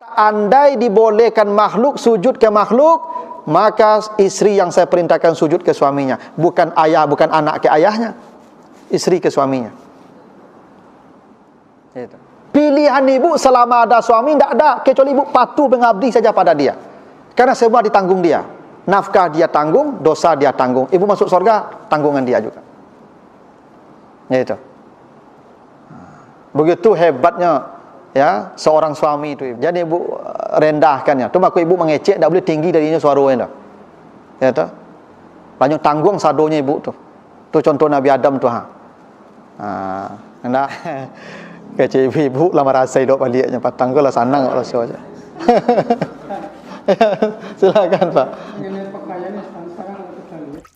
Andai dibolehkan makhluk sujud ke makhluk, maka istri yang saya perintahkan sujud ke suaminya, bukan ayah, bukan anak ke ayahnya, istri ke suaminya. Itu. Pilihan ibu selama ada suami tidak ada, kecuali ibu patuh mengabdi saja pada dia, karena semua ditanggung dia. Nafkah dia tanggung, dosa dia tanggung. Ibu masuk surga, tanggungan dia juga. Itu. Begitu hebatnya ya seorang suami itu. Jadi ibu rendahkannya. Tu maka ibu mengecek, tak boleh tinggi darinya suaranya. Ya tu. Banyak tanggung sadonya ibu tu. Tu contoh Nabi Adam tu ha. Nak kecek ibu lama rasa hidup baliknya patang ke lah sanang kalau saja. Silakan Pak. Mengenai pakaian sekarang kita lihat.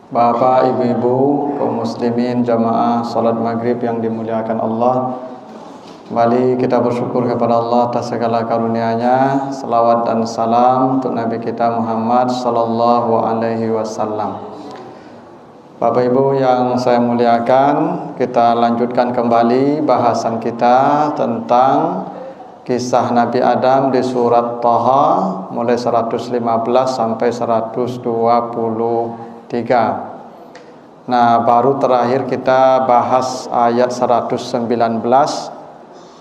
Bapak, ibu-ibu, kaum muslimin, jamaah salat maghrib yang dimuliakan Allah, kembali kita bersyukur kepada Allah atas segala karunia-Nya. Salawat dan salam untuk Nabi kita Muhammad sallallahu alaihi wasallam. Bapak ibu yang saya muliakan, kita lanjutkan kembali bahasan kita tentang kisah Nabi Adam di surat Thaha mulai 115 sampai 123. Nah, baru terakhir kita bahas ayat 119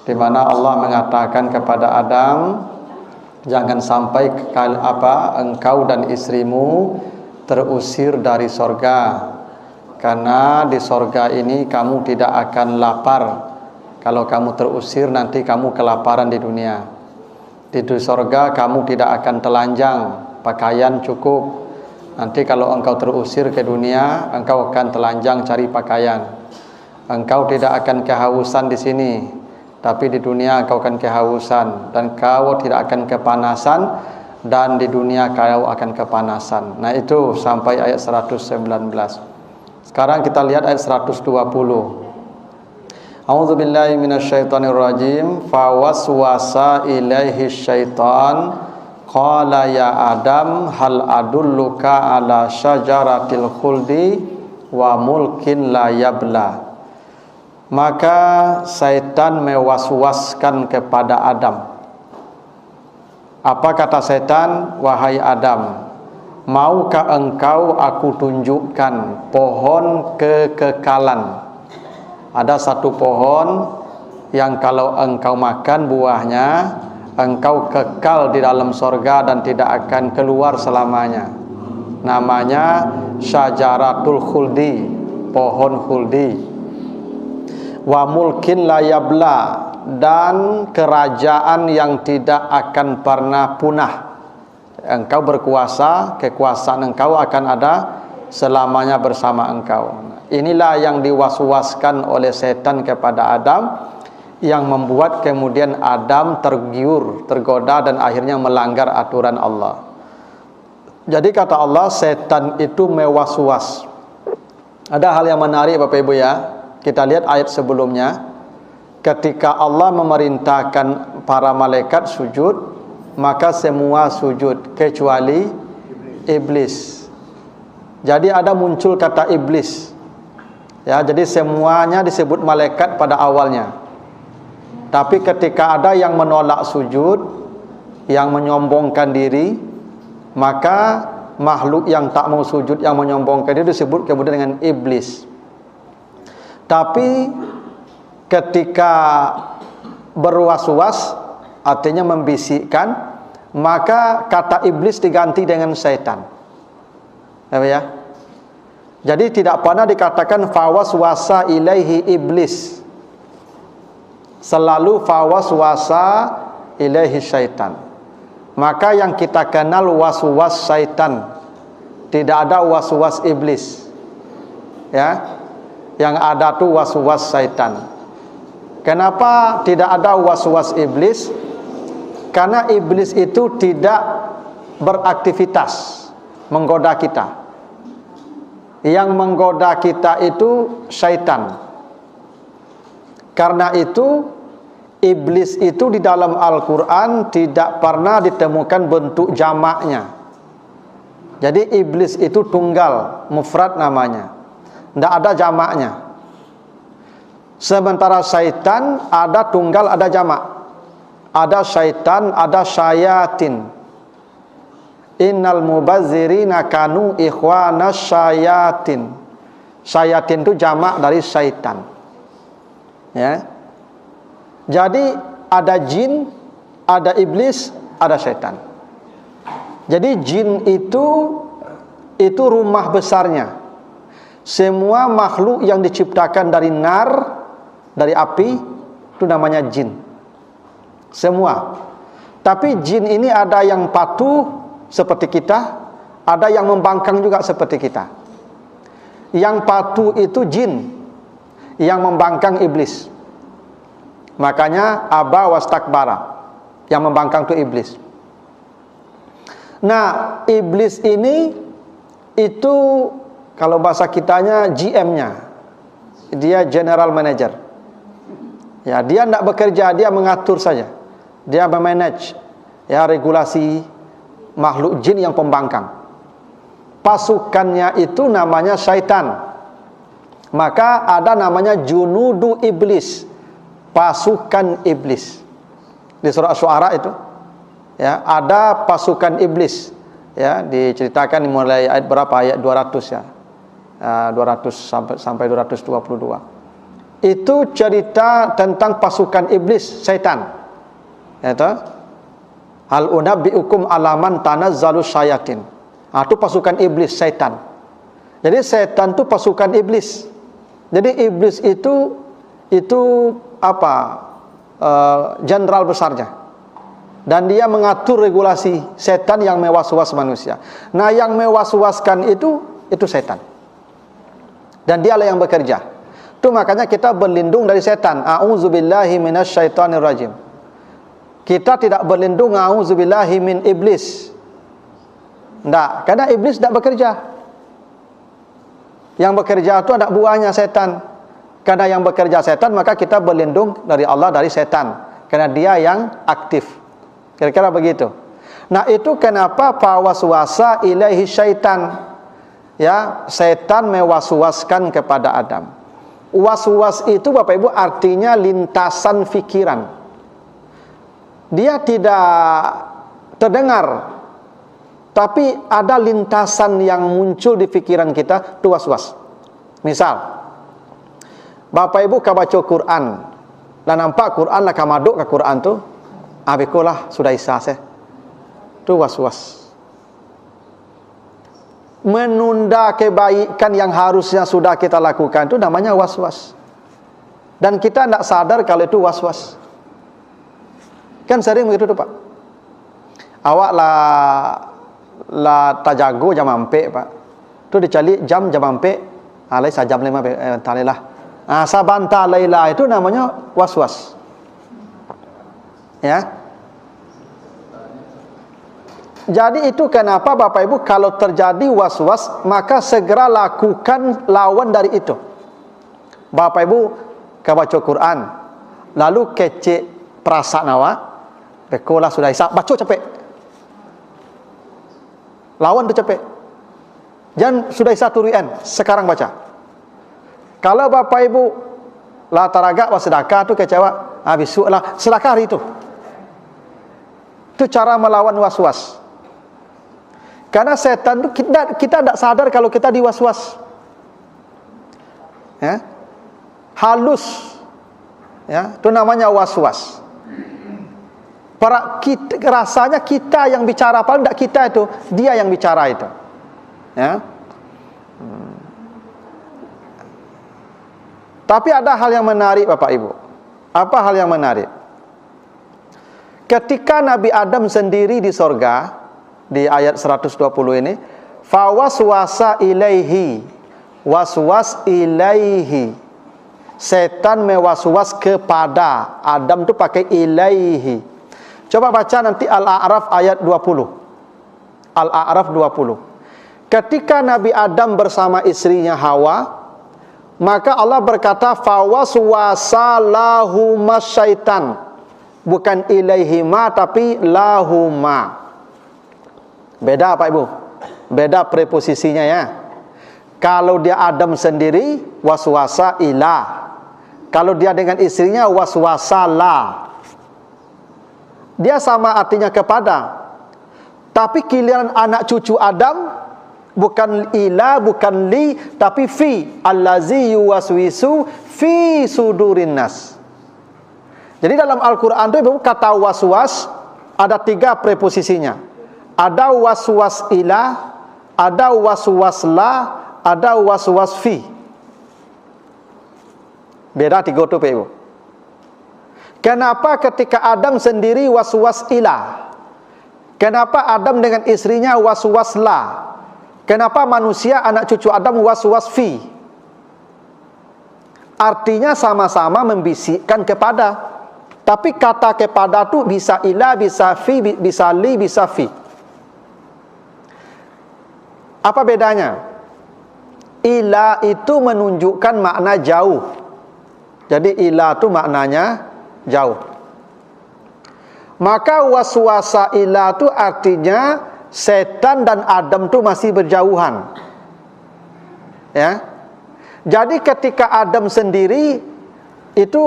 di mana Allah mengatakan kepada Adam, jangan sampai engkau dan istrimu terusir dari sorga, karena di sorga ini kamu tidak akan lapar. Kalau kamu terusir nanti kamu kelaparan di dunia. Di sorga kamu tidak akan telanjang, pakaian cukup. Nanti kalau engkau terusir ke dunia, engkau akan telanjang cari pakaian. Engkau tidak akan kehausan di sini, tapi di dunia engkau akan kehausan, dan kau tidak akan kepanasan, dan di dunia kau akan kepanasan. Nah itu sampai ayat 119. Sekarang kita lihat ayat 120. A'udzubillahi minasyaitonirrajim. Fawaswasa ilaihi syaitan qala ya Adam hal adulluka ala syajaratil khuldi wa mulkin la yabla. Maka syaitan mewaswaskan kepada Adam. Apa kata syaitan? Wahai Adam, maukah engkau aku tunjukkan pohon kekekalan? Ada satu pohon yang kalau engkau makan buahnya, engkau kekal di dalam sorga dan tidak akan keluar selamanya. Namanya syajaratul khuldi, pohon khuldi. Wa mulkin la yabla, dan kerajaan yang tidak akan pernah punah. Engkau berkuasa, kekuasaan engkau akan ada selamanya bersama engkau. Inilah yang diwaswaskan oleh setan kepada Adam, yang membuat kemudian Adam tergiur, tergoda, dan akhirnya melanggar aturan Allah. Jadi kata Allah, setan itu mewaswas. Ada hal yang menarik Bapak Ibu ya. Kita lihat ayat sebelumnya. Ketika Allah memerintahkan para malaikat sujud, maka semua sujud kecuali iblis. Jadi ada muncul kata iblis. Ya, jadi semuanya disebut malaikat pada awalnya. Tapi ketika ada yang menolak sujud, yang menyombongkan diri, maka makhluk yang tak mau sujud, yang menyombongkan diri disebut kemudian dengan iblis. Tapi ketika berwas-was, artinya membisikkan, maka kata iblis diganti dengan syaitan. Ya? Jadi tidak pernah dikatakan fawaswasa ilaihi iblis, selalu fawaswasa ilaihi syaitan. Maka yang kita kenal waswas syaitan, tidak ada waswas iblis. Ya, yang ada tu waswas syaitan. Kenapa tidak ada waswas iblis? Karena iblis itu tidak beraktivitas menggoda kita. Yang menggoda kita itu syaitan. Karena itu iblis itu di dalam Al-Quran tidak pernah ditemukan bentuk jamaknya. Jadi iblis itu tunggal, mufrad namanya, tidak ada jamaknya. Sementara syaitan ada tunggal, ada jamak. Ada syaitan, ada syayatin. Innal mubazzirina kanu ikhwanas syayatin. Syayatin itu jamak dari syaitan. Ya. Jadi ada jin, ada iblis, ada syaitan. Jadi jin itu rumah besarnya. Semua makhluk yang diciptakan dari nar, dari api, itu namanya jin. Semua. Tapi jin ini ada yang patuh seperti kita, ada yang membangkang juga seperti kita. Yang patuh itu jin, yang membangkang iblis. Makanya aba wastakbara, yang membangkang itu iblis. Nah, iblis ini itu kalau bahasa kitanya GM-nya, dia general manager. Ya, dia tidak bekerja, dia mengatur saja. Dia memanage ya regulasi makhluk jin yang pembangkang. Pasukannya itu namanya syaitan. Maka ada namanya junudu iblis, pasukan iblis. Di surah Asy-Syu'ara itu ya, ada pasukan iblis ya, diceritakan mulai ayat berapa, ayat 200 ya, 200 sampai 222. Itu cerita tentang pasukan iblis, syaitan ya, toh? Hal unabbiukum alaman tanazzalu syayatin. Itu pasukan iblis, syaitan. Jadi syaitan itu pasukan iblis. Jadi iblis itu apa, jenderal besarnya. Dan dia mengatur regulasi. Setan yang mewas-was manusia. Nah, yang mewas-waskan itu setan. Dan dialah yang bekerja. Itu makanya kita berlindung dari setan. A'udzubillahi minasyaitonir rajim. Kita tidak berlindung a'udzubillahi min iblis. Tidak, karena iblis tidak bekerja. Yang bekerja itu anak buahnya setan. Karena yang bekerja setan, maka kita berlindung dari Allah dari setan. Karena dia yang aktif. Kira-kira begitu. Nah, itu kenapa fawaswasa ilaihi syaitan. Ya, setan mewaswaskan kepada Adam. Was-was itu Bapak Ibu artinya lintasan fikiran. Dia tidak terdengar, tapi ada lintasan yang muncul di pikiran kita, itu was-was. Misal, Bapak Ibu baca Quran, dan nampak Quran lah kamaduk ke Quran tu, abikulah sudah isa seh. Itu was-was. Menunda kebaikan yang harusnya sudah kita lakukan itu namanya was-was. Dan kita tidak sadar kalau itu was-was. Kan sering begitu tuh Pak. Awak lah tajago jam ampe Pak. Itu dicari jam ampe, alai sajam 5 talilah. Sabanta laila itu namanya was-was. Ya. Jadi itu kenapa Bapak Ibu kalau terjadi was-was maka segera lakukan lawan dari itu. Bapak Ibu baca Quran, lalu kecek perasaan awak, bekolah sudah isa, baca capek. Lawan tu capek. Jangan sudah isa turian, sekarang baca. Kalau Bapak Ibu la taraga wa sedekah tu kecewa, habis lah sedekah hari itu. Itu cara melawan was-was. Karena setan itu kita tidak sadar kalau kita was-was. Ya. Halus. Ya, itu namanya was-was. Rasanya kita yang bicara, paling tidak kita itu, dia yang bicara itu. Ya. Tapi ada hal yang menarik Bapak Ibu. Apa hal yang menarik? Ketika Nabi Adam sendiri di sorga, di ayat 120 ini, fawaswasa ilaihi, waswas ilaihi, setan mewaswas kepada Adam itu pakai ilaihi. Coba baca nanti Al-A'raf ayat 20. Al-A'raf 20. Ketika Nabi Adam bersama istrinya Hawa, maka Allah berkata fawaswasa lahumas syaitan. bukan ilaihima tapi lahuma. Beda Pak Ibu, beda preposisinya ya. Kalau dia Adam sendiri, waswasa ilah. Kalau dia dengan istrinya, waswasalah. Dia sama artinya kepada. Tapi giliran anak cucu Adam, bukan ila, bukan li, tapi fi. Allazi yuwaswisu fi sudurin nas. Jadi dalam Al-Quran itu Ibu, kata waswas ada 3 preposisinya. Ada waswas ila, ada waswas la, ada waswas fi. Beda 3 itu Ibu. Kenapa ketika Adam sendiri waswas ila? Kenapa Adam dengan istrinya waswas la? Kenapa manusia anak cucu Adam waswas fi? Artinya sama-sama membisikkan kepada. Tapi kata kepada itu bisa ila, bisa fi, bisa li, bisa fi. Apa bedanya? Ila itu menunjukkan makna jauh. Jadi ila itu maknanya jauh. Maka waswasa ila itu artinya setan dan Adam itu masih berjauhan. Ya. Jadi ketika Adam sendiri itu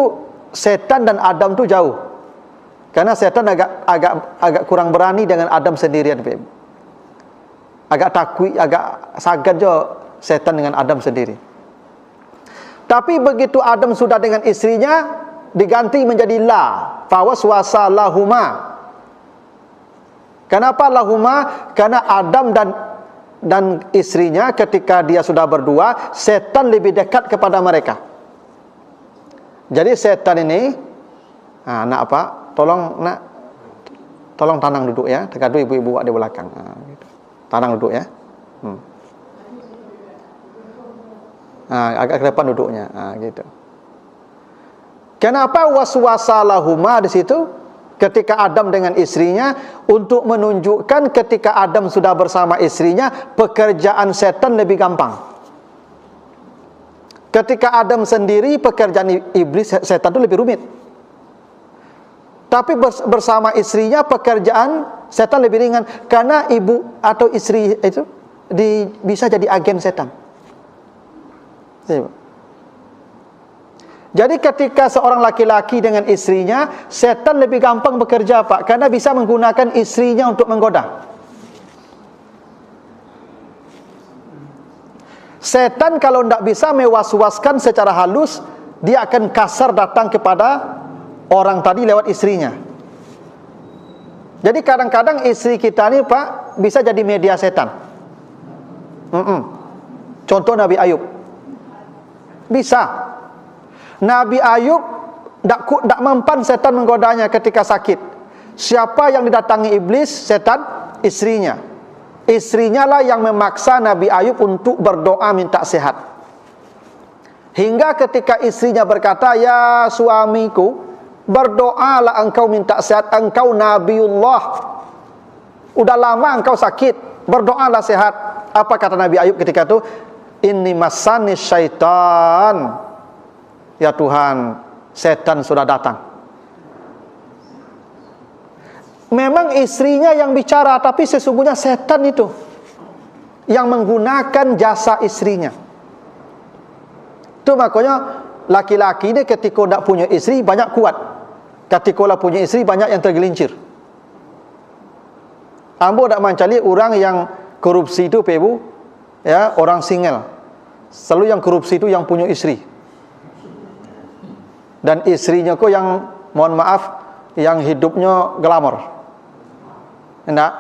setan dan Adam itu jauh. Karena setan agak kurang berani dengan Adam sendirian. Agak takut, agak sagan je setan dengan Adam sendiri. Tapi begitu Adam sudah dengan istrinya, diganti menjadi la, fawaswasa lahuma. Kenapa lahuma? Karena Adam dan istrinya ketika dia sudah berdua, setan lebih dekat kepada mereka. Jadi setan ini, nak apa? Tolong tanang duduk ya. Terkadang ibu-ibu di belakang. Gitu. Tanang duduk ya. Agak ke depan duduknya. Gitu. Kenapa waswasa lahuma di situ? Ketika Adam dengan istrinya, untuk menunjukkan ketika Adam sudah bersama istrinya, pekerjaan setan lebih gampang. Ketika Adam sendiri, pekerjaan iblis setan itu lebih rumit. Tapi bersama istrinya, pekerjaan setan lebih ringan. Karena ibu atau istri itu bisa jadi agen setan. Jadi ketika seorang laki-laki dengan istrinya, setan lebih gampang bekerja Pak, karena bisa menggunakan istrinya untuk menggoda. Setan kalau tidak bisa mewaswaskan secara halus, dia akan kasar datang kepada orang tadi lewat istrinya. Jadi kadang-kadang istri kita ini Pak, bisa jadi media setan. Contoh Nabi Ayub. Bisa. Nabi Ayub tidak mempan setan menggodanya ketika sakit. Siapa yang didatangi iblis? Setan, istrinya. Istrinya lah yang memaksa Nabi Ayub untuk berdoa minta sehat. Hingga ketika istrinya berkata, "Ya suamiku, berdoalah engkau minta sehat, engkau Nabiullah. Udah lama engkau sakit, berdoalah sehat." Apa kata Nabi Ayub ketika itu? "Inni masani syaitan." Ya Tuhan, setan sudah datang. Memang istrinya yang bicara, tapi sesungguhnya setan itu yang menggunakan jasa istrinya. Itu makanya laki-laki ini ketika tidak punya istri banyak kuat. Ketika punya istri banyak yang tergelincir. Ambo tidak mencari orang yang korupsi itu Ibu, ya, orang single. Selalu yang korupsi itu yang punya istri. Dan istrinya kok yang, mohon maaf, yang hidupnya glamor. Enggak.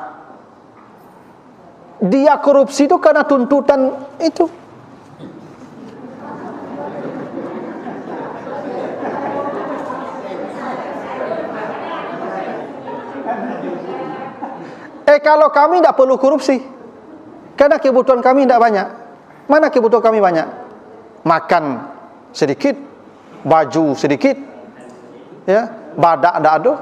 Dia korupsi itu karena tuntutan itu. Kalau kami tidak perlu korupsi, karena kebutuhan kami tidak banyak. Mana kebutuhan kami banyak? Makan sedikit, baju sedikit, ya, badak tidak ada.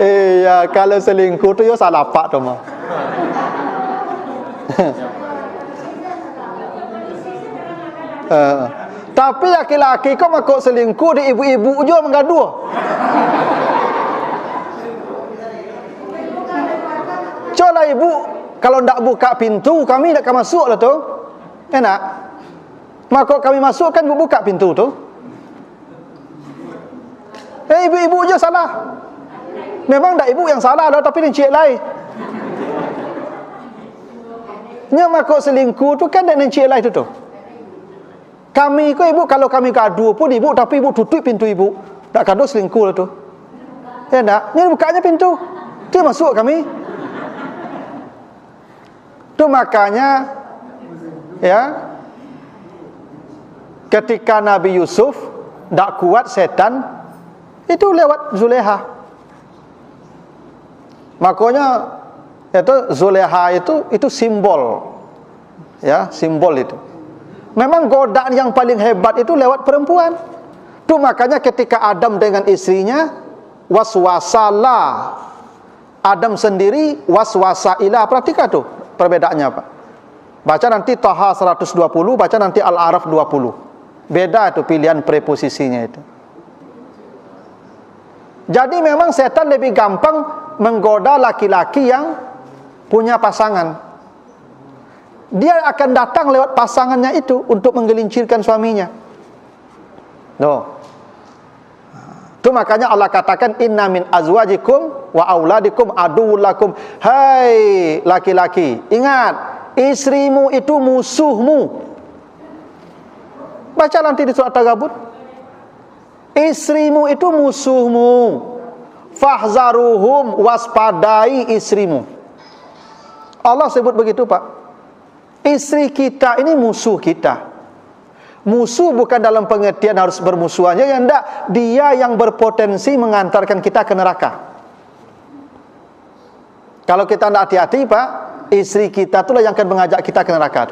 Iya, kalau selingkuh tu yo salah pak tu mah. Tapi laki-laki kau makuk selingkuh di ibu-ibu je menggaduh. Coba ibu kalau ndak buka pintu kami ndak akan masuk lah tu. Enak. Makuk kami masuk kan ibu buka pintu tu. Ibu-ibu je salah. Memang ndak ibu yang salah dah, tapi encik lain. Nya makuk selingkuh tu kan encik lain tu. Kami ko ibu kalau kami gaduh pun ibu, tapi ibu tutup pintu ibu. Tak gaduh selingkuh lah tu. Ya tak? Ni bukanya pintu. Dia masuk kami. Tu makanya ya ketika Nabi Yusuf tak kuat setan itu lewat Zulaiha. Makanya itu Zulaiha itu simbol. Ya, simbol itu. Memang godaan yang paling hebat itu lewat perempuan. Tu makanya ketika Adam dengan istrinya waswasalah. Adam sendiri waswasailah. Perhatikan tu perbedaannya apa. Baca nanti Taha 120, baca nanti Al-A'raf 20. Beda tu pilihan preposisinya itu. Jadi memang setan lebih gampang menggoda laki-laki yang punya pasangan. Dia akan datang lewat pasangannya itu untuk menggelincirkan suaminya. No. Itu makanya Allah katakan inna min azwajikum wa auladikum aduwwul lakum. Hai laki-laki, ingat, istrimu itu musuhmu. Baca nanti di surat At-Taghabun. Istrimu itu musuhmu. Fahzaruhum, waspadai istrimu. Allah sebut begitu, Pak. Istri kita ini musuh kita. Musuh bukan dalam pengertian harus bermusuhannya, ya enggak, dia yang berpotensi mengantarkan kita ke neraka. Kalau kita tidak hati-hati, Pak, istri kita itulah yang akan mengajak kita ke neraka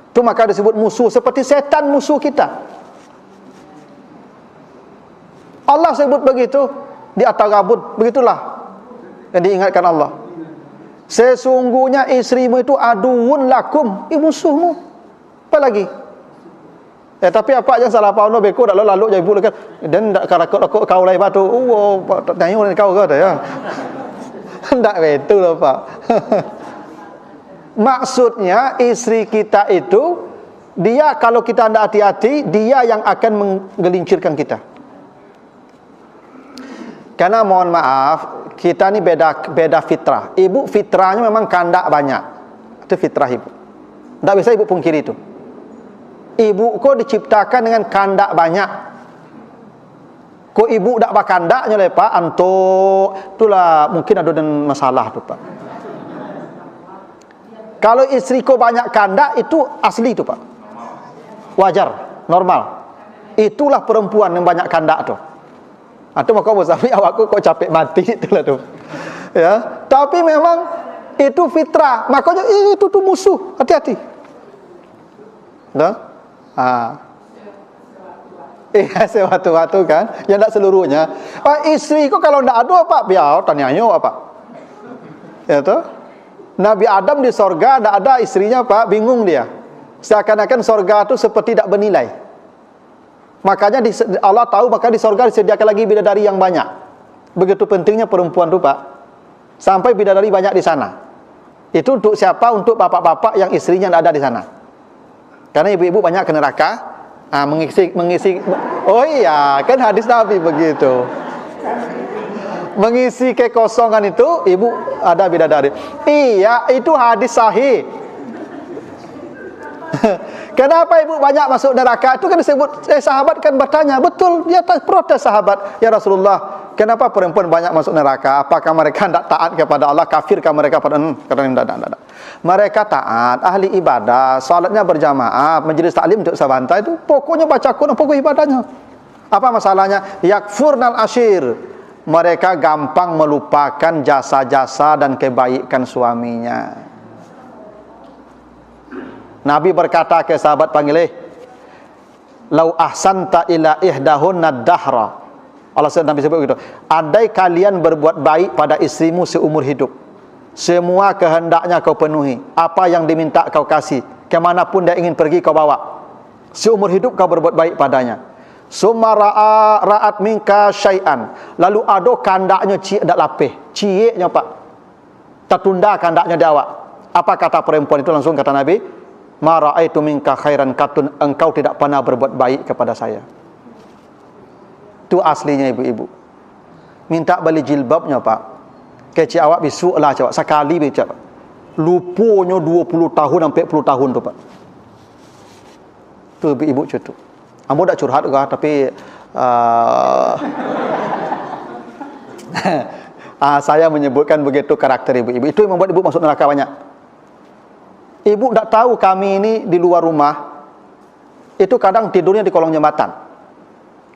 itu maka disebut musuh, seperti setan musuh kita. Allah sebut begitu di At-Taghabun, begitulah yang diingatkan Allah. Sesungguhnya istrimu itu aduun lakum, musuhmu. Apa lagi? Tapi apa yang salah faham no beko dak lalu jadi ibu kan dan dak karakot kau lai batu. Oh, tanya orang kau ke ya. Ndak betul loh, Pak. Maksudnya istri kita itu dia kalau kita ndak hati-hati, dia yang akan menggelincirkan kita. Karena mohon maaf, kita ni beda fitrah. Ibu fitrahnya memang kandak banyak. Itu fitrah ibu. Tak bisa ibu pungkiri itu. Ibu kau diciptakan dengan kandak banyak. Kau ibu tak bakandaknya le Pak, antuk itulah mungkin ada masalah tu Pak. Kalau istri kau banyak kandak itu asli tu Pak. Wajar, normal. Itulah perempuan yang banyak kandak tu. Atau maka bersahabat awakku kok capek mati itulah tu. Ya, tapi memang itu fitrah. Makanya itu tu musuh. Hati-hati. Dah? Sewaktu-waktu kan, yang tak seluruhnya. Istri kau kalau tak ada apa, biar tanya apa. Ya tu. Nabi Adam di sorga tak ada istrinya Pak, bingung dia. Seakan-akan sorga tu seperti tak bernilai. Makanya Allah tahu, maka di sorga disediakan lagi bidadari yang banyak. Begitu pentingnya perempuan tu Pak. Sampai bidadari banyak di sana. Itu untuk siapa? Untuk bapak-bapak yang istrinya tidak ada di sana. Karena ibu-ibu banyak ke neraka, mengisi. Oh iya, kan hadis Nabi begitu. Mengisi kekosongan itu ibu ada bidadari. Iya, itu hadis sahih. Kenapa ibu banyak masuk neraka? Itu kan disebut sahabat kan bertanya, betul dia protes sahabat, ya Rasulullah, kenapa perempuan banyak masuk neraka? Apakah mereka tidak taat kepada Allah? Kafirkah mereka pada tidak. Mereka taat, ahli ibadah, salatnya berjamaah, majlis taklim untuk sabantai itu pokoknya baca Quran, pokok ibadahnya. Apa masalahnya? Yakfurnal ashir. Mereka gampang melupakan jasa-jasa dan kebaikan suaminya. Nabi berkata ke sahabat panggil, "Lau ahsanta ila ihdahunna dahra." Allah Nabi sebut begitu. Andai kalian berbuat baik pada istrimu seumur hidup, semua kehendaknya kau penuhi, apa yang diminta kau kasih, kemanapun dia ingin pergi kau bawa, seumur hidup kau berbuat baik padanya. Summa ra'at minka syai'an, lalu ada kandaknya cie dak lapih, cieknya pak, tertunda kandaknya dia awak. Apa kata perempuan itu? Langsung kata Nabi, ma ra'aitu minka khairan katun, engkau tidak pernah berbuat baik kepada saya. Itu aslinya ibu-ibu. Minta beli jilbabnya pak, kecik awak bisu lah cak, sekali becak. Lupunya 20 tahun sampai 10 tahun tu pak. Tu ibu-ibu cutu. Ambo tak curhat juga, tapi saya menyebutkan begitu karakter ibu-ibu. Itu yang membuat ibu masuk neraka banyak. Ibu tak tahu kami ini di luar rumah, itu kadang tidurnya di kolong jembatan.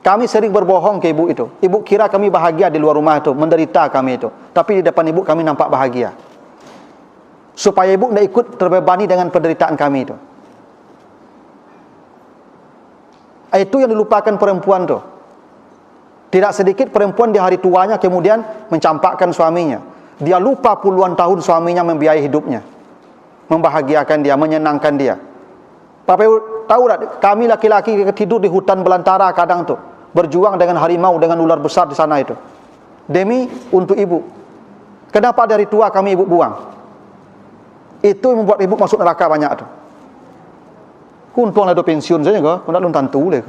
Kami sering berbohong ke ibu itu. Ibu kira kami bahagia di luar rumah itu, menderita kami itu. Tapi di depan ibu kami nampak bahagia. Supaya ibu tidak ikut terbebani dengan penderitaan kami itu. Itu yang dilupakan perempuan tu. Tidak sedikit perempuan di hari tuanya kemudian mencampakkan suaminya. Dia lupa puluhan tahun suaminya membiayai hidupnya, membahagiakan dia, menyenangkan dia. Bapak Ibu tahu tak, kami laki-laki tidur di hutan belantara kadang tu, berjuang dengan harimau, dengan ular besar di sana itu, demi untuk ibu. Kenapa dari tua kami ibu buang? Itu yang membuat ibu masuk neraka banyak tu. Kuntung ada pensiun saja kau, kau nak luntan tu leh.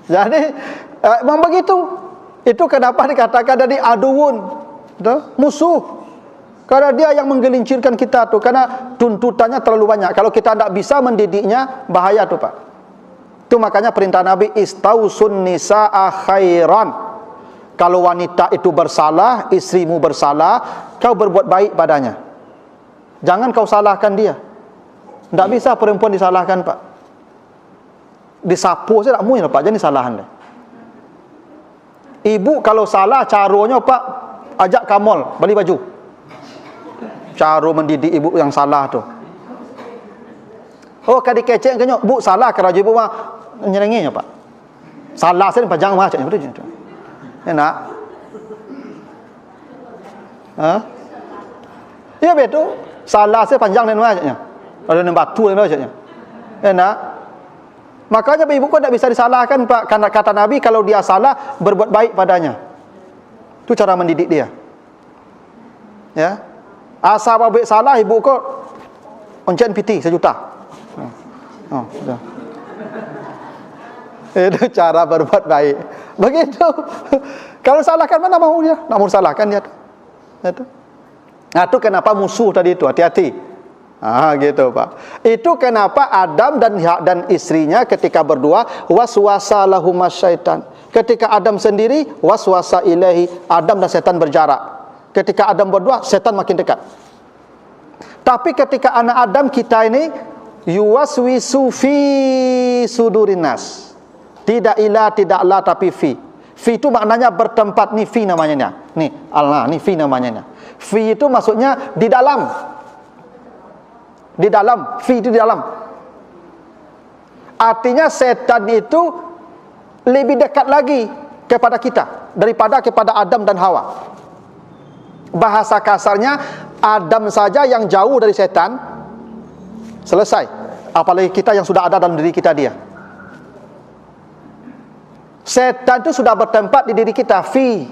Jadi memang begitu. Itu kenapa dikatakan dari aduun, musuh. Karena dia yang menggelincirkan kita tu, karena tuntutannya terlalu banyak. Kalau kita tidak bisa mendidiknya, bahaya tu pak. Itu makanya perintah Nabi, istausun nisaa khairan. Kalau wanita itu bersalah, istrimu bersalah, kau berbuat baik padanya. Jangan kau salahkan dia. Tak bisa perempuan disalahkan pak. Disapu saya tak mungkin pak, jangan disalahan dia. Ibu kalau salah caranya pak, ajak ke mall beli baju. Cara mendidik ibu yang salah tu. Oh kadi kecek kenyok, bu salah kerja ibu mah nyerenginya pak. Salah saya panjang macam ni betul. Enak. Ya betul. Salah saya panjang dan macamnya. Ada batu dan macamnya. Enak. Makanya ibu kau tidak bisa disalahkan pak. Karena kata Nabi kalau dia salah berbuat baik padanya. Itu cara mendidik dia. Ya. Asal babik salah ibu kau oncen piti 1 juta. Sudah. Itu cara berbuat baik. Begitu. Kalau salahkan mana mau dia? Nak mau salahkan dia. Itu. Nah, itu kenapa musuh tadi itu, hati-hati. Gitu Pak. Itu kenapa Adam dan istrinya ketika berdua, waswasa lahumas syaitan. Ketika Adam sendiri, waswasa ilahi, Adam dan setan berjarak. Ketika Adam berdua, setan makin dekat. Tapi ketika anak Adam kita ini, yuwaswisu fi sudurinas. Tidak ilah, tidak la, tapi fi. Fi itu maknanya bertempat, ni fi namanya. Nih, Allah, ni fi namanya. Fi itu maksudnya di dalam. Di dalam, fi itu di dalam. Artinya setan itu lebih dekat lagi kepada kita daripada kepada Adam dan Hawa. Bahasa kasarnya, Adam saja yang jauh dari setan, selesai. Apalagi kita yang sudah ada dalam diri kita dia. Setan itu sudah bertempat di diri kita, fi.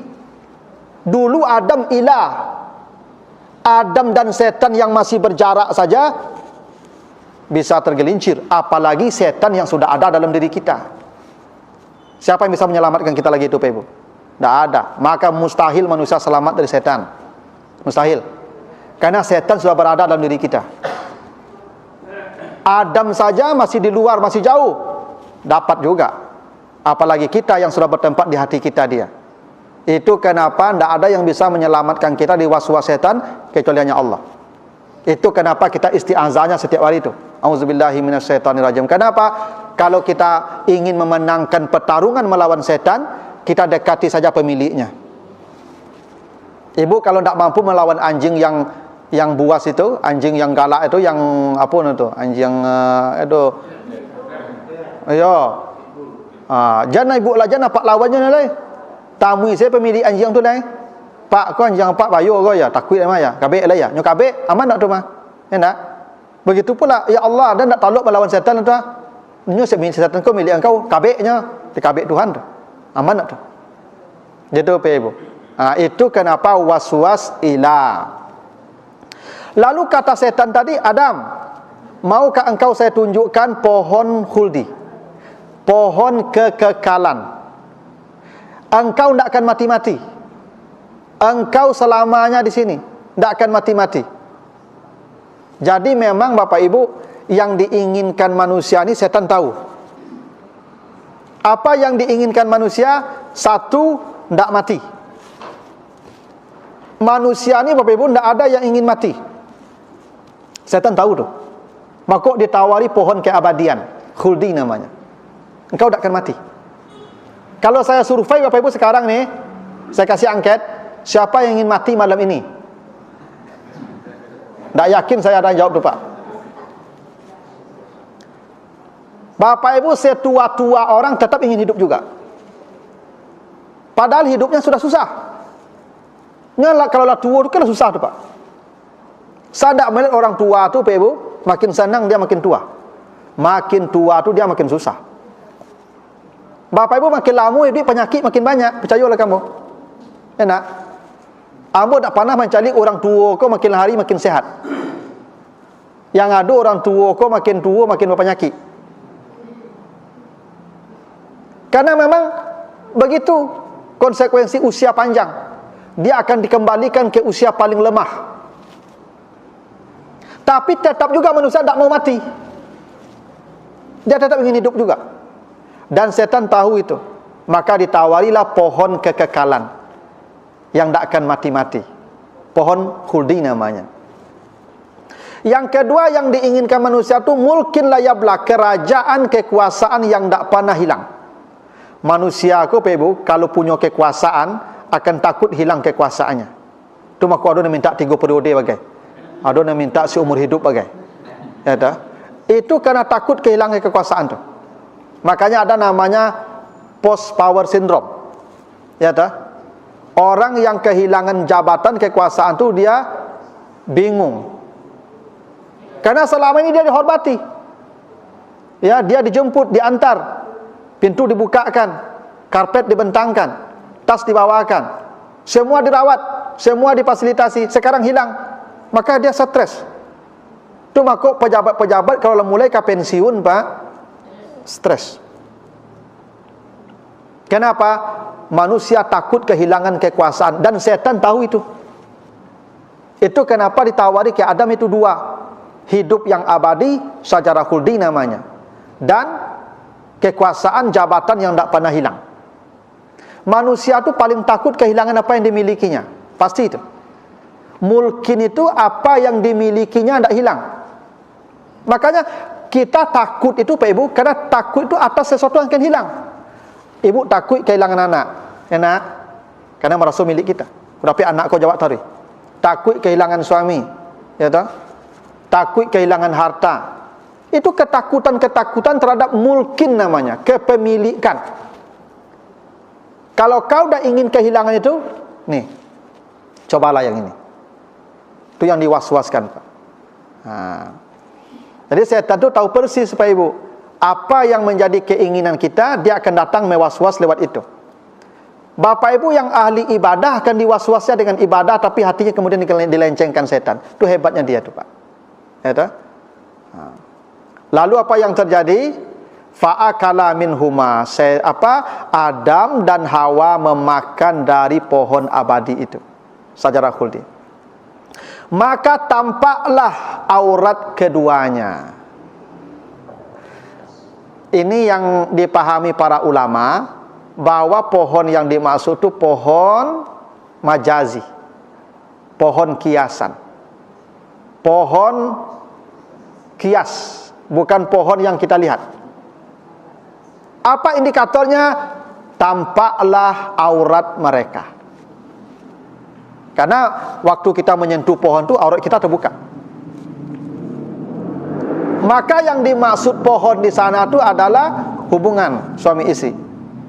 Dulu Adam ilah. Adam dan setan yang masih berjarak saja bisa tergelincir, apalagi setan yang sudah ada dalam diri kita. Siapa yang bisa menyelamatkan kita lagi itu Pak Ibu? Tidak ada. Maka mustahil manusia selamat dari setan. Mustahil. Karena setan sudah berada dalam diri kita. Adam saja masih di luar, masih jauh, dapat juga. Apalagi kita yang sudah bertempat di hati kita dia. Itu kenapa tidak ada yang bisa menyelamatkan kita di waswas setan kecuali hanya Allah. Itu kenapa kita isti'azahnya setiap hari itu. Auzubillahi minasyaitonirrajim. Kenapa? Kalau kita ingin memenangkan pertarungan melawan setan, kita dekati saja pemiliknya. Ibu kalau tidak mampu melawan anjing yang buas itu, anjing yang galak itu, yang apa itu? Anjing yang itu. Ya, Jangan ibu lah jangan pak lawannya lah. Tamu saya pemilik anjing tu lah. Pak kau anjing pak bayu kau ya, takut mah ya. Kabek lah ya. Nyo kabek aman tak tu mah? Ya tak? Begitu pula ya Allah dan nak takluk melawan setan tu. Nyo setan kau milik engkau, kabeknya di kabek Tuhan tu. Aman tak tu? Jadi apa ibu? Itu kenapa waswas ilah. Lalu kata setan tadi, Adam, maukah engkau saya tunjukkan pohon khuldi, pohon kekekalan? Engkau tidak akan mati-mati. Engkau selamanya di sini, tidak akan mati-mati. Jadi memang Bapak Ibu, yang diinginkan manusia ini setan tahu. Apa yang diinginkan manusia? Satu, tidak mati. Manusia ini Bapak Ibu tidak ada yang ingin mati. Setan tahu tu. Maka ditawari pohon keabadian, khuldi namanya. Engkau tidak akan mati. Kalau saya survei Bapak Ibu sekarang nih, saya kasih angket, siapa yang ingin mati malam ini? Tak yakin saya ada jawab tu Pak. Bapak Ibu setua-tua orang tetap ingin hidup juga. Padahal hidupnya sudah susah. Kalau lah tua tu kan susah tu Pak. Saya tak melihat orang tua tu Pak Ibu, makin senang dia makin tua. Makin tua tu dia makin susah. Bapak Ibu makin lama hidup penyakit makin banyak, percayalah kamu. Enak. Kamu tak pernah mencari orang tua kau makin hari makin sehat. Yang ada orang tua kau makin tua makin berpenyakit. Karena memang begitu konsekuensi usia panjang. Dia akan dikembalikan ke usia paling lemah. Tapi tetap juga manusia tak mau mati. Dia tetap ingin hidup juga. Dan setan tahu itu. Maka ditawarilah pohon kekekalan yang tak akan mati-mati. Pohon khuldi namanya. Yang kedua yang diinginkan manusia itu mulkin layablah, kerajaan kekuasaan yang tak pernah hilang. Manusia aku Pak Ibu, kalau punya kekuasaan akan takut hilang kekuasaannya. Itu maka ada yang minta 3 periode bagai. Ada yang minta seumur hidup bagai. Ya tak? Itu karena takut kehilangan kekuasaan tu. Makanya ada namanya post power syndrome. Ya tak? Orang yang kehilangan jabatan kekuasaan tu dia bingung. Karena selama ini dia dihormati. Ya, dia dijemput, diantar. Pintu dibukakan, karpet dibentangkan, tas dibawakan. Semua dirawat, semua difasilitasi. Sekarang hilang. Maka dia stres. Itu maka pejabat-pejabat kalau mulai ke pensiun Pak, stres. Kenapa? Manusia takut kehilangan kekuasaan dan setan tahu itu. Itu kenapa ditawari ke Adam itu 2. Hidup yang abadi secara khuldi namanya. Dan kekuasaan jabatan yang tak pernah hilang. Manusia itu paling takut kehilangan apa yang dimilikinya. Pasti itu. Mulkin itu apa yang dimilikinya tidak hilang. Makanya kita takut itu Pak Ibu, karena takut itu atas sesuatu yang akan hilang. Ibu takut kehilangan anak. Enak? Karena merasa milik kita. Tapi anak kau jawab tadi. Takut kehilangan suami. Ya tak? Takut kehilangan harta. Itu ketakutan-ketakutan terhadap mulkin namanya, kepemilikan. Kalau kau dah ingin kehilangan itu, nih, cobalah yang ini. Itu yang diwaswaskan Pak. Jadi setan itu tahu persis Pak Ibu, apa yang menjadi keinginan kita, dia akan datang mewaswas lewat itu. Bapak Ibu yang ahli ibadah akan diwaswasnya dengan ibadah, tapi hatinya kemudian dilencengkan setan. Itu hebatnya dia tuh Pak. Ya tak? Lalu apa yang terjadi? Fa'akala minhuma, Adam dan Hawa memakan dari pohon abadi itu secara khuldi. Maka tampaklah aurat keduanya. Ini yang dipahami para ulama, bahwa pohon yang dimaksud itu pohon majazi, pohon kiasan, pohon kias, bukan pohon yang kita lihat. Apa indikatornya? Tampaklah aurat mereka. Karena waktu kita menyentuh pohon itu aurat kita terbuka. Maka yang dimaksud pohon di sana itu adalah hubungan suami istri.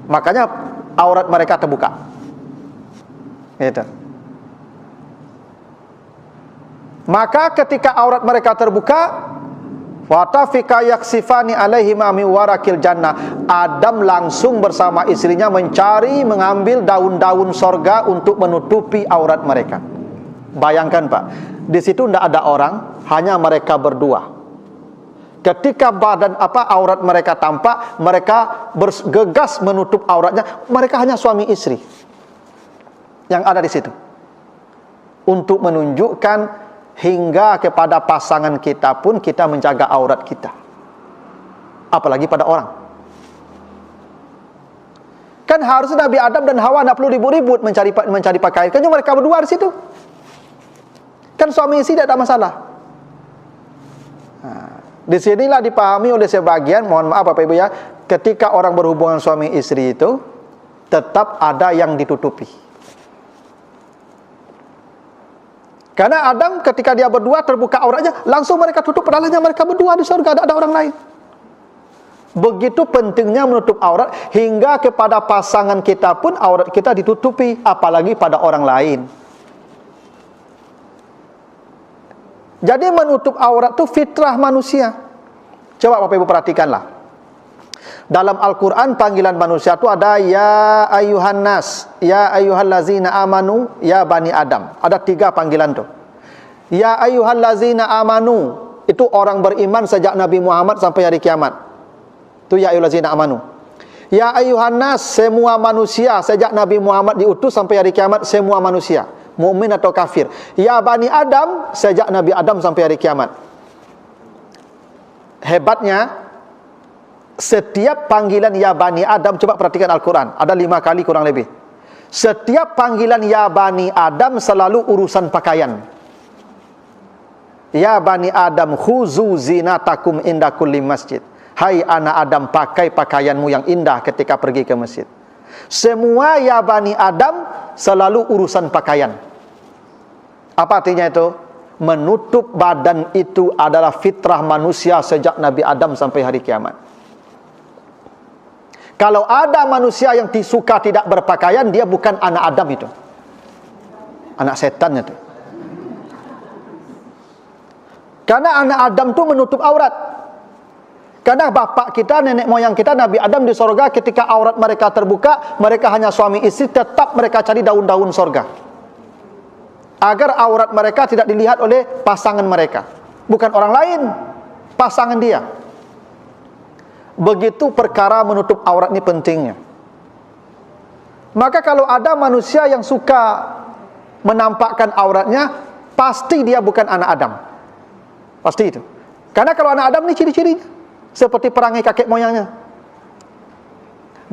Makanya aurat mereka terbuka. Gitu. Maka ketika aurat mereka terbuka, watafika yaksifani alaihi ma min warakil jannah. Adam langsung bersama istrinya mencari, mengambil daun-daun sorga untuk menutupi aurat mereka. Bayangkan Pak, di situ tidak ada orang, hanya mereka berdua. Ketika aurat mereka tampak, mereka bergegas menutup auratnya. Mereka hanya suami istri yang ada di situ, untuk menunjukkan hingga kepada pasangan kita pun kita menjaga aurat kita, apalagi pada orang. Kan harusnya Nabi Adam dan Hawa tidak perlu ribut-ribut mencari pakaian, kan cuma mereka berdua di situ. Kan suami istri tidak ada masalah. Di sinilah dipahami oleh sebagian, mohon maaf Bapak Ibu ya, ketika orang berhubungan suami istri itu tetap ada yang ditutupi. Karena Adam ketika dia berdua terbuka auratnya, langsung mereka tutup, padahal hanya mereka berdua di surga, tidak ada orang lain. Begitu pentingnya menutup aurat, hingga kepada pasangan kita pun aurat kita ditutupi, apalagi pada orang lain. Jadi menutup aurat itu fitrah manusia. Coba Bapak Ibu perhatikanlah. Dalam Al-Quran panggilan manusia itu ada ya ayyuhan nas, ya ayyuhallazina amanu, ya bani Adam. Ada 3 panggilan tuh. Ya ayyuhallazina amanu, itu orang beriman sejak Nabi Muhammad sampai hari kiamat. Itu ya ayyuhallazina amanu. Ya ayyuhan nas, semua manusia sejak Nabi Muhammad diutus sampai hari kiamat, semua manusia, mukmin atau kafir. Ya bani Adam, sejak Nabi Adam sampai hari kiamat. Hebatnya, setiap panggilan ya bani Adam, coba perhatikan Al-Quran, ada 5 kali kurang lebih. Setiap panggilan ya bani Adam selalu urusan pakaian. Ya bani Adam khuzu zinatakum inda kulli masjid. Hai anak Adam, pakai pakaianmu yang indah ketika pergi ke masjid. Semua ya bani Adam selalu urusan pakaian. Apa artinya itu? Menutup badan itu adalah fitrah manusia sejak Nabi Adam sampai hari kiamat. Kalau ada manusia yang suka tidak berpakaian, dia bukan anak Adam itu, anak setan itu. Karena anak Adam itu menutup aurat. Karena bapak kita, nenek moyang kita, Nabi Adam di sorga, ketika aurat mereka terbuka, mereka hanya suami istri, tetap mereka cari daun-daun sorga, agar aurat mereka tidak dilihat oleh pasangan mereka, bukan orang lain, pasangan dia. Begitu perkara menutup aurat ini pentingnya. Maka kalau ada manusia yang suka menampakkan auratnya, pasti dia bukan anak Adam. Pasti itu. Karena kalau anak Adam ini ciri-cirinya seperti perangai kakek moyangnya.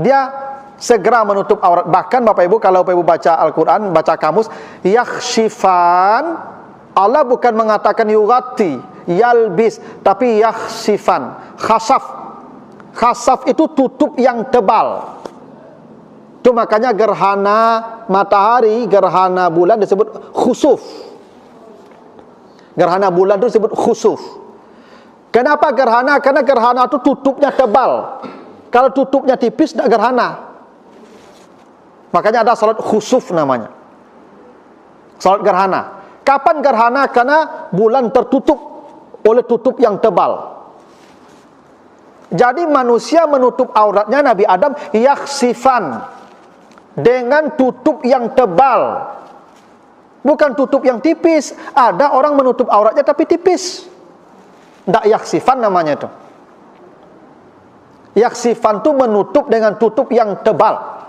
Dia segera menutup aurat. Bahkan Bapak Ibu, kalau Bapak Ibu baca Al-Quran, baca kamus, yakhshifan, Allah bukan mengatakan yughati, yalbis, tapi yakhshifan, khasaf. Khasaf itu tutup yang tebal. Itu makanya gerhana matahari, gerhana bulan disebut khusuf. Gerhana bulan itu disebut khusuf. Kenapa gerhana? Karena gerhana itu tutupnya tebal. Kalau tutupnya tipis, tidak gerhana. Makanya ada salat khusuf namanya, salat gerhana. Kapan gerhana? Karena bulan tertutup oleh tutup yang tebal. Jadi manusia menutup auratnya Nabi Adam yakhsifan, dengan tutup yang tebal, bukan tutup yang tipis. Ada orang menutup auratnya tapi tipis, tidak yakhsifan namanya itu. Yakhsifan itu menutup dengan tutup yang tebal.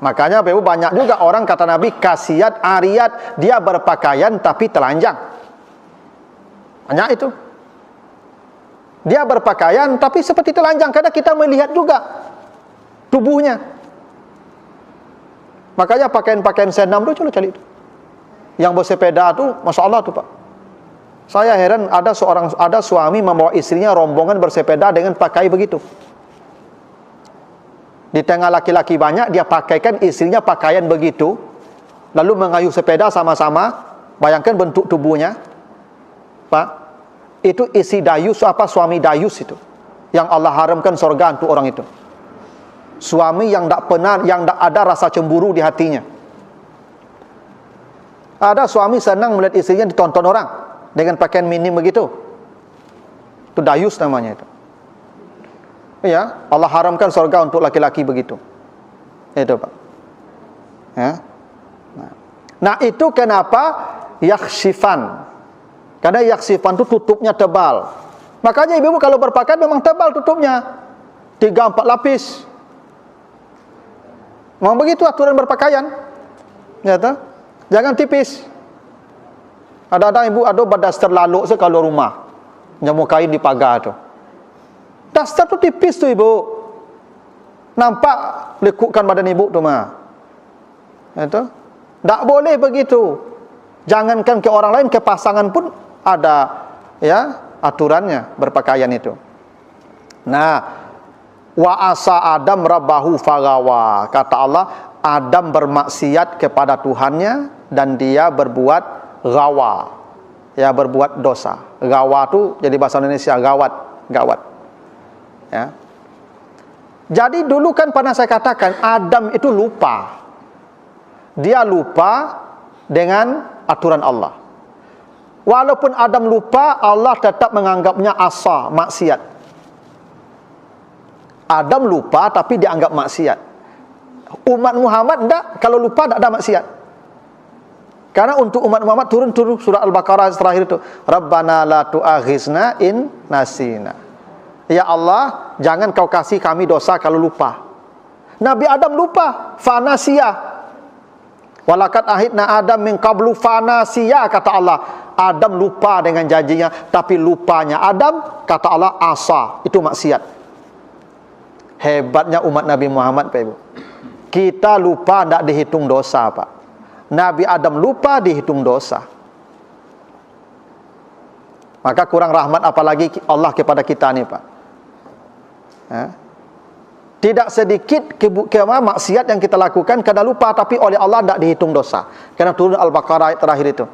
Makanya banyak juga orang, kata Nabi, kasiat ariyat, dia berpakaian tapi telanjang. Banyak itu. Dia berpakaian tapi seperti telanjang, karena kita melihat juga tubuhnya. Makanya pakaian-pakaian senam itu cari itu. Yang bersepeda itu, Masya Allah tuh Pak. Saya heran, ada suami membawa istrinya rombongan bersepeda dengan pakai begitu. Di tengah laki-laki banyak, dia pakaikan istrinya pakaian begitu, lalu mengayuh sepeda sama-sama. Bayangkan bentuk tubuhnya, Pak. Itu isi dayus, suami dayus itu. yang Allah haramkan surga untuk orang itu. Suami yang tak ada rasa cemburu di hatinya. Ada suami senang melihat istrinya ditonton orang dengan pakaian minim begitu. Itu dayus namanya itu. Ya, Allah haramkan surga untuk laki-laki begitu. Itu, Pak. Ya. Nah, itu kenapa yakhsifan. Karena yakhsifan itu tutupnya tebal. Makanya ibu-ibu kalau berpakaian memang tebal tutupnya. 3-4 lapis. Memang begitu aturan berpakaian. Ya toh? Jangan tipis. Ada ibu ada daster lalu kalau rumah. Nyamuk kain di pagar tu. Daster tu tipis tu ibu. Nampak lekukkan badan ibu tu mah. Ya toh? Tak boleh begitu. Jangankan ke orang lain, ke pasangan pun ada ya aturannya berpakaian itu. Nah, wa asa Adam rabbahu fagawa. Kata Allah, Adam bermaksiat kepada Tuhannya dan dia berbuat gawa. Ya, berbuat dosa. Gawa tu jadi bahasa Indonesia gawat. Ya. Jadi dulu kan pernah saya katakan Adam itu lupa. Dia lupa dengan aturan Allah. Walaupun Adam lupa, Allah tetap menganggapnya asa, maksiat. Adam lupa tapi dianggap maksiat. Umat Muhammad enggak, kalau lupa tak ada maksiat. Karena untuk umat Muhammad turun surah Al-Baqarah terakhir itu, Rabbana la tu'akhizna in nasina. Ya Allah, jangan kau kasih kami dosa kalau lupa. Nabi Adam lupa, fanasiya. Walakat ahidna Adam min qablu fanasiya, kata Allah. Adam lupa dengan janjinya, tapi lupanya Adam, kata Allah, asa, itu maksiat. Hebatnya umat Nabi Muhammad, Pak Ibu. Kita lupa tidak dihitung dosa, Pak. Nabi Adam lupa dihitung dosa. Maka kurang rahmat apalagi Allah kepada kita ni, Pak. Ya. Tidak sedikit maksiat yang kita lakukan karena lupa, tapi oleh Allah tidak dihitung dosa. Karena turun Al-Baqarah ayat terakhir itu.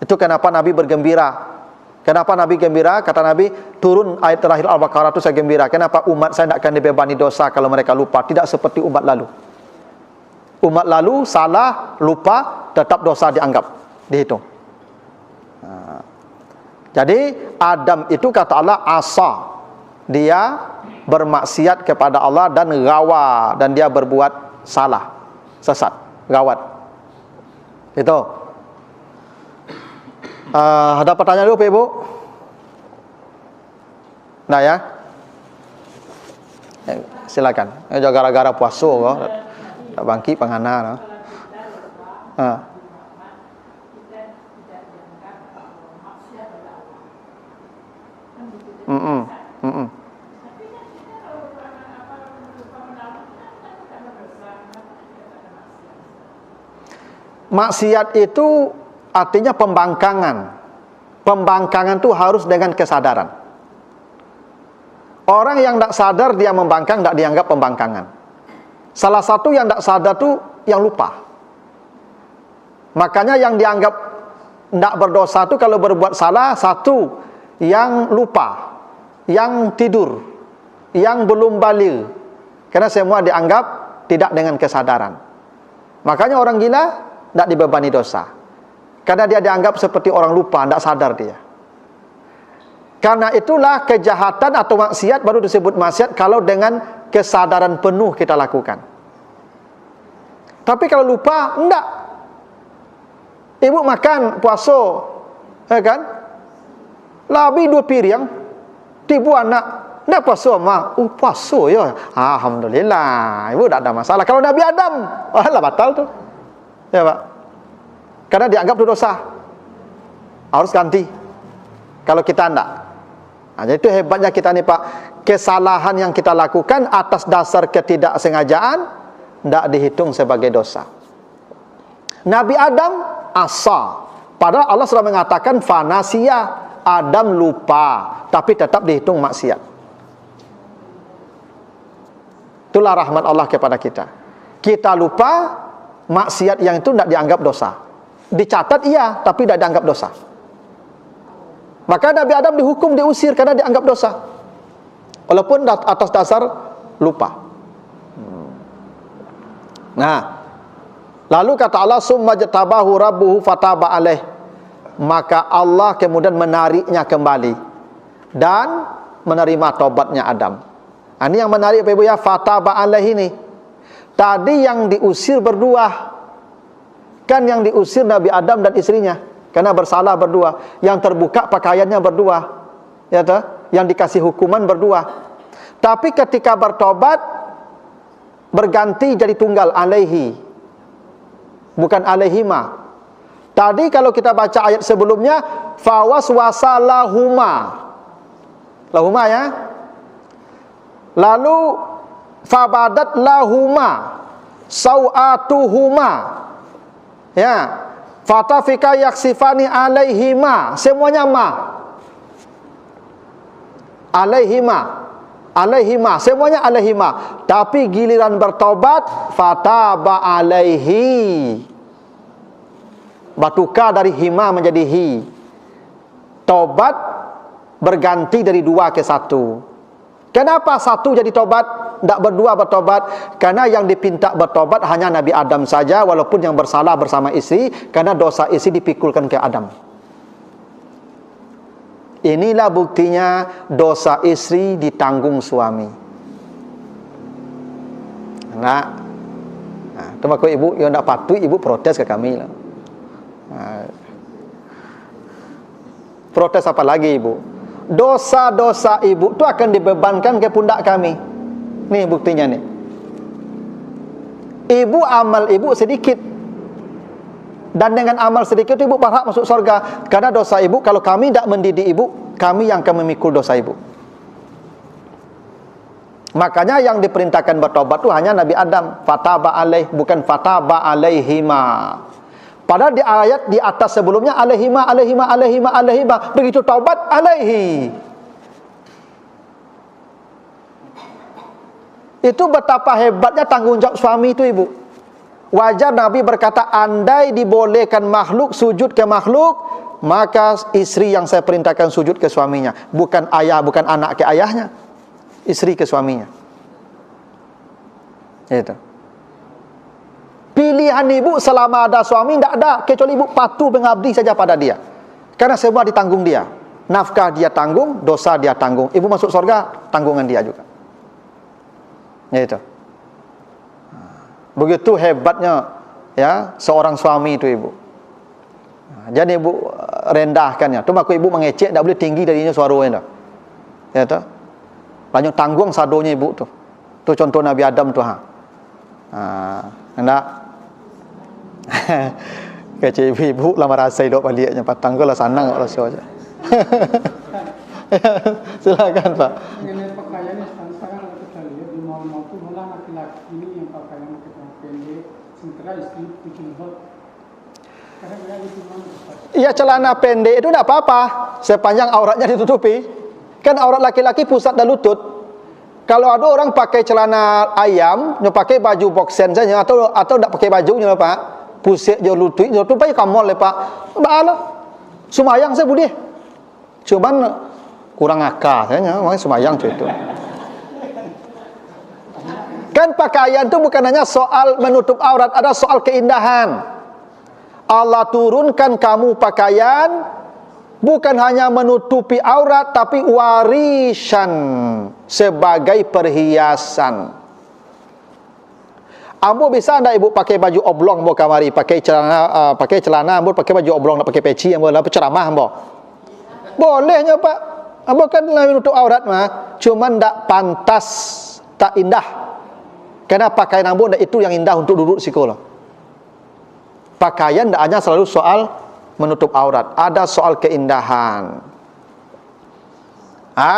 Itu kenapa Nabi bergembira. Kenapa Nabi gembira? Kata Nabi, turun ayat terakhir Al-Baqarah itu saya gembira. Kenapa? Umat saya tidak akan dibebani dosa kalau mereka lupa. Tidak seperti umat lalu. Umat lalu salah, lupa, tetap dosa dianggap, dihitung. Nah. Jadi Adam itu kata Allah asa. Dia bermaksiat kepada Allah dan gawa, dan dia berbuat salah, sesat, gawat. Itu. Ada pertanyaan dulu, Pak Ibu? Nah ya, silakan. Gara-gara puasa kok, tak bangki pengana. Maksiat itu artinya pembangkangan. Pembangkangan itu harus dengan kesadaran. Orang yang tidak sadar dia membangkang, tidak dianggap pembangkangan. Salah satu yang tidak sadar itu yang lupa. Makanya yang dianggap tidak berdosa itu kalau berbuat salah, satu yang lupa, yang tidur, yang belum balik. Karena semua dianggap tidak dengan kesadaran. Makanya orang gila tidak dibebani dosa. Karena dia dianggap seperti orang lupa, tidak sadar dia. Karena itulah kejahatan atau maksiat baru disebut maksiat kalau dengan kesadaran penuh kita lakukan. Tapi kalau lupa, enggak. Ibu makan puasa, ya kan? Labi 2 piring, tibu anak, enggak puasa mah. Puasa ya. Alhamdulillah, ibu tidak ada masalah. Kalau Nabi Adam, lah batal tuh. Ya Pak. Karena dianggap itu dosa. Harus ganti. Kalau kita enggak. Nah, jadi itu hebatnya kita nih Pak. Kesalahan yang kita lakukan atas dasar ketidaksengajaan tidak dihitung sebagai dosa. Nabi Adam asa. Padahal Allah sudah mengatakan fanasiya. Adam lupa, tapi tetap dihitung maksiat. Itulah rahmat Allah kepada kita. Kita lupa, maksiat yang itu tidak dianggap dosa. Dicatat iya, tapi tidak dianggap dosa. Maka Nabi Adam dihukum, diusir karena dianggap dosa. walaupun atas dasar lupa. Nah, lalu kata Allah, summa jatabahu rabbuhu fataba alaih, maka Allah kemudian menariknya kembali dan menerima taubatnya Adam. Ini yang menarik Bapak Ibu ya, fataba alaih ini. Tadi yang diusir berdua, kan yang diusir Nabi Adam dan istrinya karena bersalah berdua, yang terbuka pakaiannya berdua, ya toh? Yang dikasih hukuman berdua. Tapi ketika bertobat berganti jadi tunggal, alaihi, bukan alaihima. Tadi kalau kita baca ayat sebelumnya, fawaswasa lahuma, lahuma ya. Lalu fabadat lahuma sawatuhuma, ya, fatafika yaksifani alaihima, semuanya ma, alaihima, semuanya alaihima. Tapi giliran bertobat, fataba alaihi, batuka dari hima menjadi hi. Tobat berganti dari 2 ke 1. Kenapa 1 jadi tobat, tidak berdua bertobat? Karena yang dipinta bertobat hanya Nabi Adam saja, walaupun yang bersalah bersama istri, karena dosa istri dipikulkan ke Adam. Inilah buktinya dosa istri ditanggung suami. Nah, itu maka ibu yang tidak patuh, ibu protes ke kami lah. Protes apa lagi ibu? Dosa-dosa ibu itu akan dibebankan ke pundak kami. Nih buktinya nih. Ibu amal ibu sedikit, dan dengan amal sedikit ibu berhak masuk surga. Karena dosa ibu, kalau kami tidak mendidik ibu, kami yang akan memikul dosa ibu. Makanya yang diperintahkan bertobat itu hanya Nabi Adam, fataba alaih, bukan fataba alaihima. Padahal di ayat di atas sebelumnya alaihima, alaihima, alaihima, alaihima. Begitu taubat, alaihi. Itu betapa hebatnya tanggung jawab suami itu ibu. Wajar Nabi berkata, andai dibolehkan makhluk sujud ke makhluk, maka istri yang saya perintahkan sujud ke suaminya. Bukan ayah, bukan anak ke ayahnya, istri ke suaminya. Itu pilihan ibu selama ada suami tidak ada, kecuali ibu patuh mengabdi saja pada dia. Karena semua ditanggung dia. Nafkah dia tanggung, dosa dia tanggung. Ibu masuk surga, tanggungan dia juga. Itu. Begitu hebatnya ya seorang suami itu ibu. Jadi ibu rendahkannya. Cuma aku ibu mengecek, tidak boleh tinggi darinya suaranya. Ya toh. Banyak tanggung sadonya ibu tuh. Itu contoh Nabi Adam tuh. Hendak kecil ibu lama rasa hidup baliknya patang ke lah sanang kalau saja. Silakan Pak. Mengenai pakaiannya sekarang kita lihat di mall-mall itu malah laki-laki ini yang pakaian pendek, sementara istri bikin hot. Karena dia itu Iya, celana pendek itu tidak apa-apa sepanjang auratnya ditutupi. Kan aurat laki-laki pusat dan lutut. Kalau ada orang pakai celana ayam, dia pakai baju boxen saja atau tidak pakai bajunya Pak, pusat je lutut, je tupai kamol le Pak. Baala. Sumayang saya boleh. Cuman kurang akal saja, makanya sumayang itu. Kan pakaian itu bukan hanya soal menutup aurat, ada soal keindahan. Allah turunkan kamu pakaian bukan hanya menutupi aurat, tapi warisan sebagai perhiasan. Ambo bisa anda ibu pakai baju oblong ambo kamari, pakai celana ambo pakai baju oblong, nak pakai peci ambo lah ceramah ambo. Bolehnya Pak. Ambo kan menutup aurat mah, cuman tidak pantas, tak indah. Karena pakaian ambo itu yang indah untuk duduk sekolah. Pakaian tidak hanya selalu soal menutup aurat, ada soal keindahan.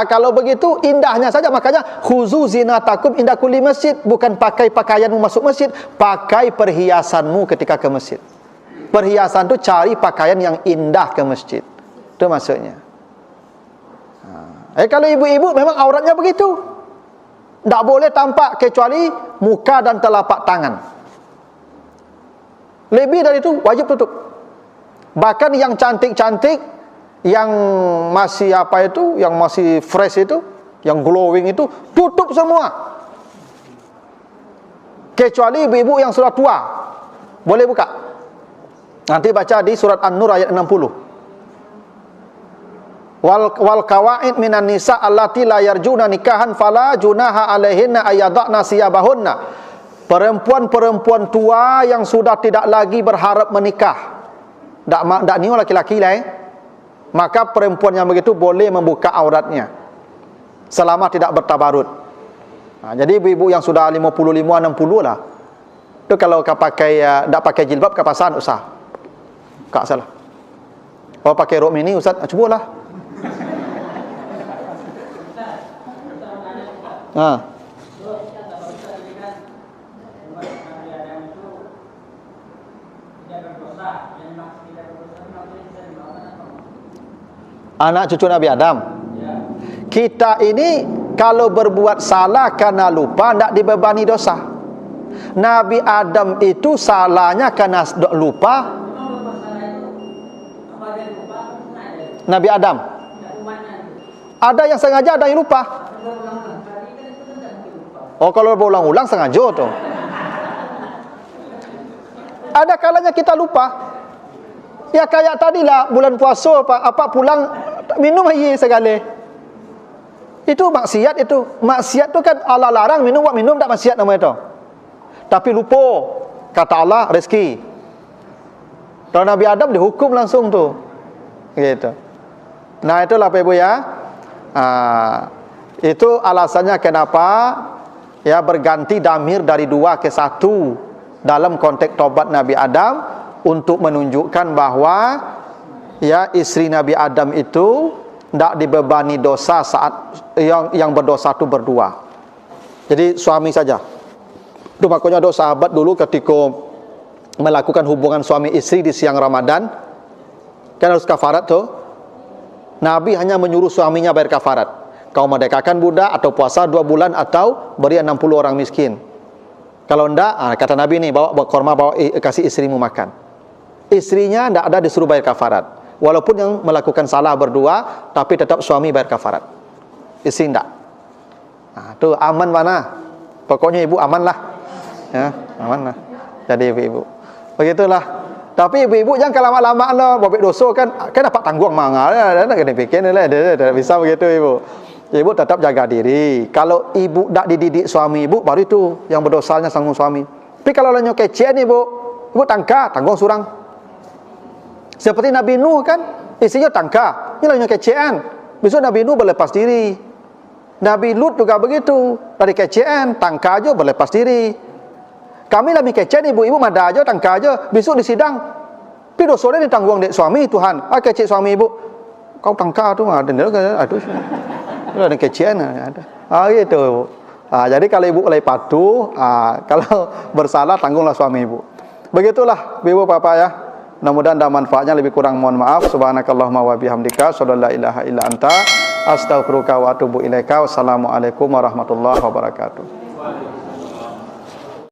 Kalau begitu indahnya saja, makanya khuzu zinatakum inda kulli masjid, bukan pakai pakaianmu masuk masjid, pakai perhiasanmu ketika ke masjid. Perhiasan itu cari pakaian yang indah ke masjid. Itu maksudnya. Kalau ibu-ibu memang auratnya begitu. Tak boleh tampak kecuali muka dan telapak tangan. Lebih dari itu wajib tutup. Bahkan yang cantik-cantik, yang masih yang masih fresh itu, yang glowing itu tutup semua. Kecuali ibu-ibu yang sudah tua. Boleh buka. Nanti baca di surat An-Nur ayat 60. Wal qawaid minan nisa allati la yarjuna nikahan fala junaha alaihinna ayadna siyabahunna. Perempuan-perempuan tua yang sudah tidak lagi berharap menikah. Tak niu laki-laki lah maka perempuan yang begitu boleh membuka auratnya selama tidak bertabarut. Jadi ibu-ibu yang sudah 55 60 lah. Tu kalau kau pakai tak pakai jilbab ke pasar usah. Kak salah. Kalau pakai rok mini ustaz cubalah. Anak cucu Nabi Adam. Kita ini kalau berbuat salah karena lupa tidak dibebani dosa. Nabi Adam itu salahnya karena lupa. Nabi Adam. Ada yang sengaja, ada yang lupa. Oh, kalau berulang-ulang sengaja tu. Ada kalanya kita lupa. Ya kayak tadilah bulan puasa apa pulang minum air segala. Itu maksiat itu. Maksiat tu kan Allah larang minum, buat minum tak maksiat nama itu. Tapi lupa kata Allah rezeki. Kalau Nabi Adam dihukum langsung tu. Gitu. Nah, itulah Bapak Ibu ya. Itu alasannya kenapa ya berganti damir dari 2 ke 1 dalam konteks tobat Nabi Adam, untuk menunjukkan bahawa ya isteri Nabi Adam itu tidak dibebani dosa saat yang berdosa itu berdua. Jadi suami saja. Itu makanya ada sahabat dulu ketika melakukan hubungan suami istri di siang Ramadan, kan harus kafarat tuh. Nabi hanya menyuruh suaminya bayar kafarat. Kau merdekakan budak atau puasa 2 bulan atau beri 60 orang miskin. Kalau enggak, kata Nabi ni, bawa korma, bawa kasih istrimu makan. Istrinya tidak ada disuruh bayar kafarat. Walaupun yang melakukan salah berdua, tapi tetap suami bayar kafarat. Istri tidak. Itu aman mana? Pokoknya ibu aman lah. Ya, aman lah. Jadi ibu-ibu. Begitulah. Tapi ibu-ibu jangan lama-lama lah. Bobek dosa kan dapat tanggung mangal. Nak kena fikir lah. Tidak bisa begitu ibu. Ibu tetap jaga diri. Kalau ibu tak dididik suami ibu, baru itu yang berdosanya sanggung suami. Tapi kalau lanyo kecil ibu tanggung surang. Seperti Nabi Nuh kan, istrinya tangka. Ini lanyo kecil. Besok Nabi Nuh berlepas diri. Nabi Lut juga begitu. Dari kecil tangka aja berlepas diri. Kami lebih kecil ibu-ibu mada aja tangka aja. Besok di sidang. Tapi dosanya ditanggung dek suami Tuhan. Kecil suami ibu. Kau tangka tu ada aduh. Ada kecian ada. Gitu. Jadi kalau ibu mulai patuh, kalau bersalah tanggunglah suami ibu. Begitulah ibu bapak ya. Mudah-mudahan ada manfaatnya, lebih kurang mohon maaf. Subhanakallahumma wa bihamdika, asyhadu an la ilaha illa anta, astaghfiruka wa atubu ilaika. Wassalamualaikum warahmatullahi wabarakatuh.